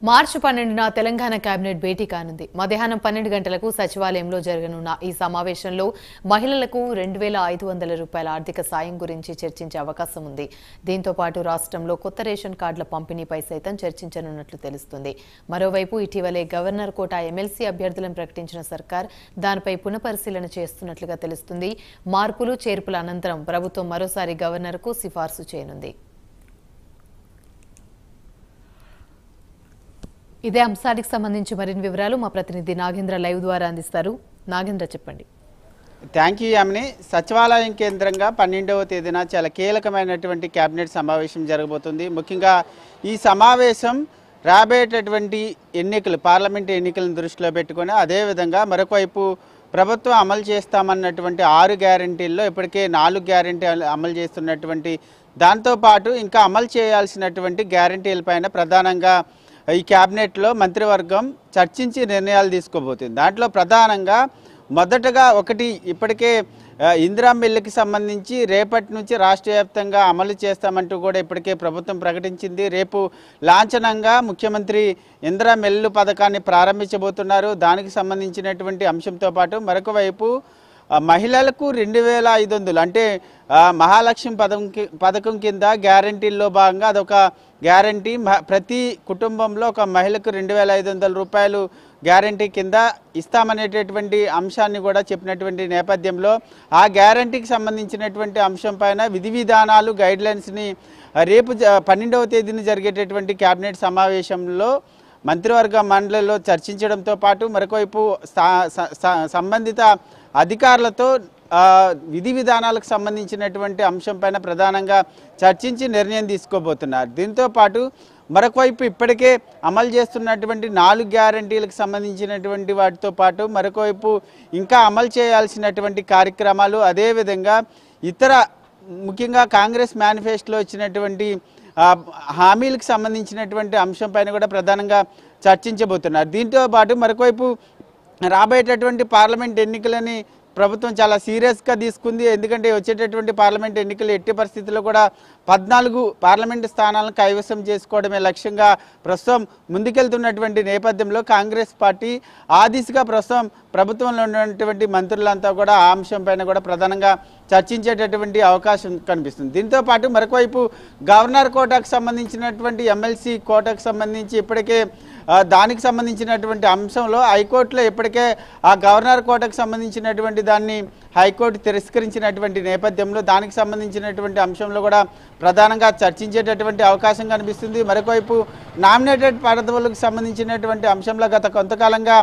మార్చి 12న Telangana cabinet భేటీ కానుంది. మధ్యాహ్నం 12 గంటలకు సచివాలయంలో జరగనున్న ఈ సమావేశంలో మహిళలకు 2500 రూపాయల ఆర్థిక సాయం గురించి చర్చించే అవకాశం ఉంది. దీంతో పాటు రాష్ట్రంలో కొత్త రేషన్ కార్డుల పంపిణీపై సైతం చర్చించనున్నట్లు తెలుస్తుంది. మరోవైపు ఇటీవలే గవర్నర్ కోట ఎమ్మెల్సీ అభ్యర్థులను ప్రకటించిన సర్కార్ దానిపై పునఃపరిశీలన చేస్తున్నట్లుగా తెలుస్తుంది. మార్పులు చేర్పుల అనంతరం ప్రభుత్వం మరోసారి గవర్నర్కు సిఫార్సు చేయనుంది. ఇదే అంశానికి సంబంధించి మరిన్ని వివరాలు మా ప్రతినిధి నాగేంద్ర లైవ్ ద్వారా అందిస్తారు. నాగేంద్ర, చెప్పండి. Thank you Yamini. సచివాలయం కేంద్రంగా 12వ తేదీన చాలా కీలకమైనటువంటి కేబినెట్ సమావేశం జరగబోతుంది. ముఖ్యంగా ఈ సమావేశం రాబోయేటటువంటి ఎన్నికలు, పార్లమెంటు ఎన్నికలను దృష్టిలో పెట్టుకొని, అదేవిధంగా మరొక వైపు ప్రభుత్వం అమలు చేస్తామన్నటువంటి 6 గ్యారంటీల్లో ఇప్పటికే 4 గ్యారంటీ అమలు చేస్తున్నటువంటి దాంతోపాటు ఇంకా అమలు చేయాల్సినటువంటి గ్యారంటీలపైన ప్రధానంగా ఈ క్యాబినెట్లో మంత్రివర్గం చర్చించి నిర్ణయాలు తీసుకోబోతుంది. దాంట్లో ప్రధానంగా మొదటగా ఒకటి, ఇప్పటికే ఇందిరమ్మ ఇళ్లకి సంబంధించి రేపటి నుంచి రాష్ట్ర వ్యాప్తంగా అమలు చేస్తామంటూ కూడా ఇప్పటికే ప్రభుత్వం ప్రకటించింది. రేపు లాంఛనంగా ముఖ్యమంత్రి ఇందిరమ్మ ఇల్లు పథకాన్ని ప్రారంభించబోతున్నారు. దానికి సంబంధించినటువంటి అంశంతో పాటు మరొక వైపు మహిళలకు 2500 అంటే మహాలక్ష్మి పథకం కింద గ్యారంటీల్లో భాగంగా అదొక గ్యారంటీ. ప్రతి కుటుంబంలో ఒక మహిళకు 2500 రూపాయలు గ్యారంటీ కింద ఇస్తామనేటటువంటి అంశాన్ని కూడా చెప్పినటువంటి నేపథ్యంలో ఆ గ్యారంటీకి సంబంధించినటువంటి అంశం పైన విధి విధానాలు, గైడ్లైన్స్ని రేపు 12వ తేదీన జరిగేటటువంటి కేబినెట్ సమావేశంలో మంత్రివర్గ మండలిలో చర్చించడంతో పాటు మరొకవైపు సంబంధిత అధికారులతో విధి విధానాలకు సంబంధించినటువంటి అంశంపైన ప్రధానంగా చర్చించి నిర్ణయం తీసుకోబోతున్నారు. దీంతో పాటు మరొకవైపు ఇప్పటికే అమలు చేస్తున్నటువంటి 4 గ్యారంటీలకు సంబంధించినటువంటి వాటితో పాటు మరొకవైపు ఇంకా అమలు చేయాల్సినటువంటి కార్యక్రమాలు, అదేవిధంగా ఇతర ముఖ్యంగా కాంగ్రెస్ మేనిఫెస్టోలో ఇచ్చినటువంటి హామీలకు సంబంధించినటువంటి అంశంపైన కూడా ప్రధానంగా చర్చించబోతున్నారు. దీంతో పాటు మరొకవైపు రాబోయేటటువంటి పార్లమెంట్ ఎన్నికలని ప్రభుత్వం చాలా సీరియస్గా తీసుకుంది. ఎందుకంటే వచ్చేటటువంటి పార్లమెంట్ ఎన్నికలు ఎట్టి పరిస్థితుల్లో కూడా 14 పార్లమెంటు స్థానాలను కైవసం చేసుకోవడమే లక్ష్యంగా ప్రస్తుతం ముందుకెళ్తున్నటువంటి నేపథ్యంలో కాంగ్రెస్ పార్టీ ఆ దిశగా ప్రస్తుతం ప్రభుత్వంలో ఉన్నటువంటి మంత్రులంతా కూడా ఆ అంశంపైన కూడా ప్రధానంగా చర్చించేటటువంటి అవకాశం కనిపిస్తుంది. దీంతో పాటు మరొకవైపు గవర్నర్ కోటాకు సంబంధించినటువంటి ఎమ్మెల్సీ కోటాకు సంబంధించి ఇప్పటికే దానికి సంబంధించినటువంటి అంశంలో హైకోర్టులో ఇప్పటికే ఆ గవర్నర్ కోటాకు సంబంధించినటువంటి దాన్ని హైకోర్టు తిరస్కరించినటువంటి నేపథ్యంలో దానికి సంబంధించినటువంటి అంశంలో కూడా ప్రధానంగా చర్చించేటటువంటి అవకాశం కనిపిస్తుంది. మరొకవైపు నామినేటెడ్ పదవులకు సంబంధించినటువంటి అంశంలో గత కొంతకాలంగా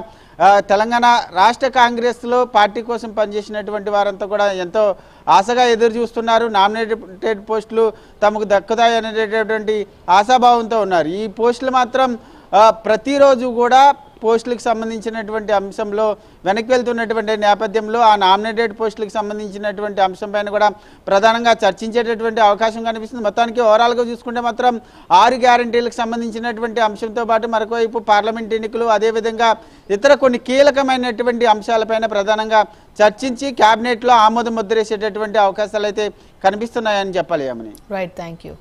తెలంగాణ రాష్ట్ర కాంగ్రెస్లో పార్టీ కోసం పనిచేసినటువంటి వారంతా కూడా ఎంతో ఆశగా ఎదురు చూస్తున్నారు. నామినేటెడ్ పోస్టులు తమకు దక్కుతాయి అనేటటువంటి ఆశాభావంతో ఉన్నారు. ఈ పోస్టులు మాత్రం ప్రతిరోజు కూడా పోస్టులకు సంబంధించినటువంటి అంశంలో వెనక్కి వెళ్తున్నటువంటి నేపథ్యంలో ఆ నామినేటెడ్ పోస్టులకు సంబంధించినటువంటి అంశంపైన కూడా ప్రధానంగా చర్చించేటటువంటి అవకాశం కనిపిస్తుంది. మొత్తానికి ఓవరాల్గా చూసుకుంటే మాత్రం 6 గ్యారంటీలకు సంబంధించినటువంటి అంశంతో పాటు మరొకవైపు పార్లమెంట్ ఎన్నికలు, అదేవిధంగా ఇతర కొన్ని కీలకమైనటువంటి అంశాలపైన ప్రధానంగా చర్చించి క్యాబినెట్లో ఆమోద ముద్రేసేటటువంటి అవకాశాలు అయితే కనిపిస్తున్నాయని చెప్పాలి. Right, thank you.